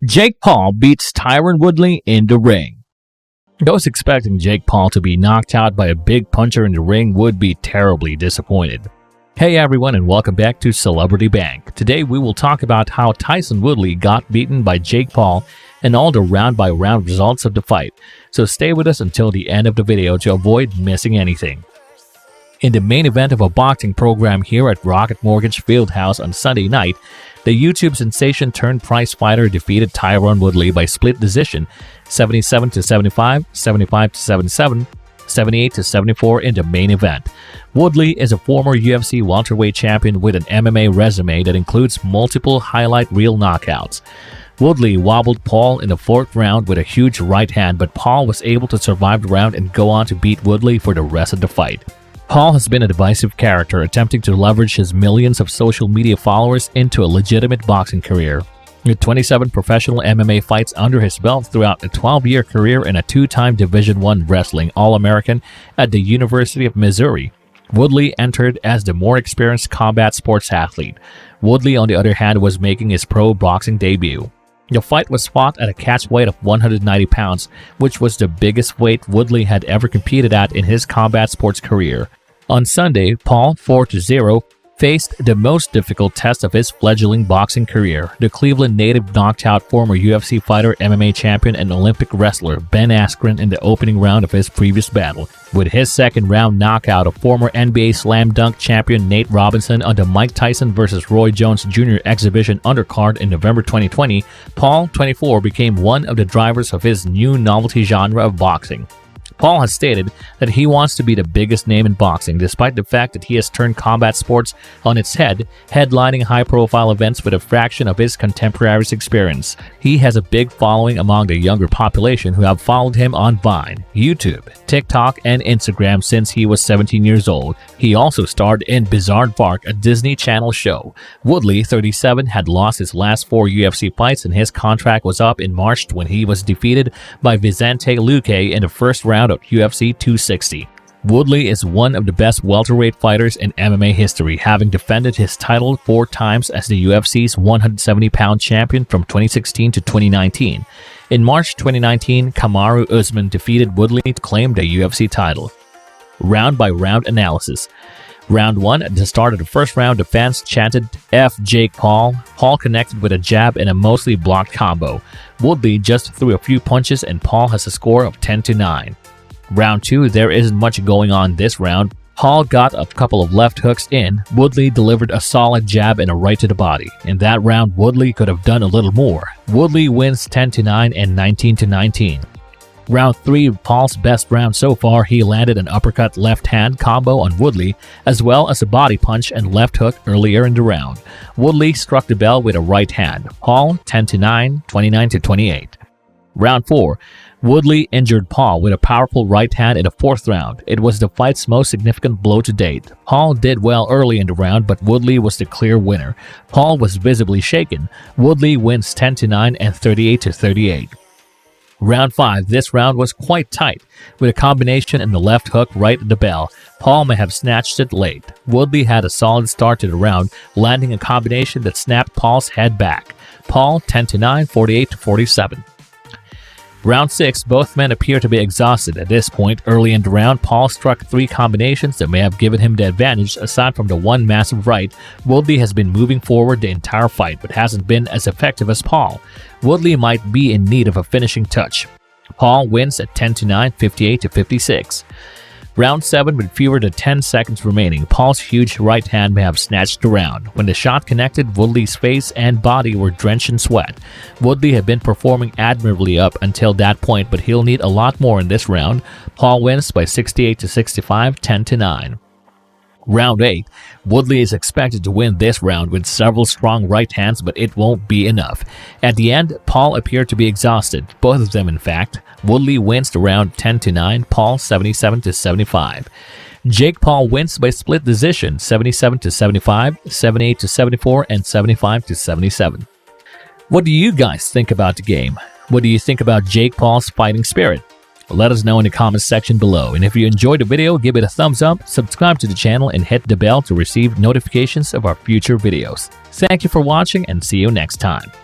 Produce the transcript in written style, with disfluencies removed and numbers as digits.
Jake Paul beats Tyron Woodley in the ring. Those expecting Jake Paul to be knocked out by a big puncher in the ring would be terribly disappointed. Hey everyone, and welcome back to Celebrity Bank. Today we will talk about how Tyron Woodley got beaten by Jake Paul and all the round-by-round results of the fight. So stay with us until the end of the video to avoid missing anything. In the main event of a boxing program here at Rocket Mortgage Fieldhouse on Sunday night, the YouTube sensation turned prize fighter defeated Tyron Woodley by split decision 77-75, 75-77, 78-74 in the main event. Woodley is a former UFC welterweight champion with an MMA resume that includes multiple highlight reel knockouts. Woodley wobbled Paul in the fourth round with a huge right hand, but Paul was able to survive the round and go on to beat Woodley for the rest of the fight. Paul has been a divisive character, attempting to leverage his millions of social media followers into a legitimate boxing career. With 27 professional MMA fights under his belt throughout a 12-year career and a two-time Division I wrestling All-American at the University of Missouri, Woodley entered as the more experienced combat sports athlete. Woodley, on the other hand, was making his pro boxing debut. The fight was fought at a catch weight of 190 pounds, which was the biggest weight Woodley had ever competed at in his combat sports career. On Sunday, Paul, 4-0, faced the most difficult test of his fledgling boxing career. The Cleveland native knocked out former UFC fighter, MMA champion, and Olympic wrestler Ben Askren in the opening round of his previous battle, with his second round knockout of former NBA slam dunk champion Nate Robinson on the Mike Tyson vs. Roy Jones Jr. exhibition undercard in November 2020. Paul, 24, became one of the drivers of his new novelty genre of boxing. Paul has stated that he wants to be the biggest name in boxing, despite the fact that he has turned combat sports on its head, headlining high-profile events with a fraction of his contemporaries' experience. He has a big following among the younger population who have followed him on Vine, YouTube, TikTok, and Instagram since he was 17 years old. He also starred in Bizarre Park, a Disney Channel show. Woodley, 37, had lost his last 4 UFC fights, and his contract was up in March when he was defeated by Vicente Luque in the first round of UFC 260. Woodley is one of the best welterweight fighters in MMA history, having defended his title 4 times as the UFC's 170-pound champion from 2016 to 2019. In March 2019, Kamaru Usman defeated Woodley to claim the UFC title. Round-by-round analysis. Round 1, at the start of the first round, the fans chanted "F Jake Paul." Paul connected with a jab and a mostly blocked combo. Woodley just threw a few punches and Paul has a score of 10-9. Round 2, there isn't much going on this round. Paul got a couple of left hooks in. Woodley delivered a solid jab and a right to the body. In that round, Woodley could have done a little more. Woodley wins 10-9 and 19-19. Round 3, Paul's best round so far. He landed an uppercut left hand combo on Woodley, as well as a body punch and left hook earlier in the round. Woodley struck the bell with a right hand. Paul 10-9, 29-28. Round 4, Woodley injured Paul with a powerful right hand in the 4th round. It was the fight's most significant blow to date. Paul did well early in the round, but Woodley was the clear winner. Paul was visibly shaken. Woodley wins 10-9 and 38-38. Round 5, this round was quite tight, with a combination in the left hook right at the bell. Paul may have snatched it late. Woodley had a solid start to the round, landing a combination that snapped Paul's head back. Paul 10-9, 48-47. Round 6, both men appear to be exhausted at this point. Early in the round, Paul struck 3 combinations that may have given him the advantage. Aside from the one massive right, Woodley has been moving forward the entire fight but hasn't been as effective as Paul. Woodley might be in need of a finishing touch. Paul wins at 10-9, 58-56. Round 7, with fewer than 10 seconds remaining, Paul's huge right hand may have snatched the round. When the shot connected, Woodley's face and body were drenched in sweat. Woodley had been performing admirably up until that point, but he'll need a lot more in this round. Paul wins by 68-65, 10-9. Round 8, Woodley is expected to win this round with several strong right hands, but it won't be enough. At the end, Paul appeared to be exhausted, both of them in fact. Woodley wins the round 10-9, Paul 77-75. Jake Paul wins by split decision 77-75, 78-74, and 75-77. What do you guys think about the game? What do you think about Jake Paul's fighting spirit? Let us know in the comments section below, and if you enjoyed the video, give it a thumbs up, subscribe to the channel, and hit the bell to receive notifications of our future videos. Thank you for watching, and see you next time.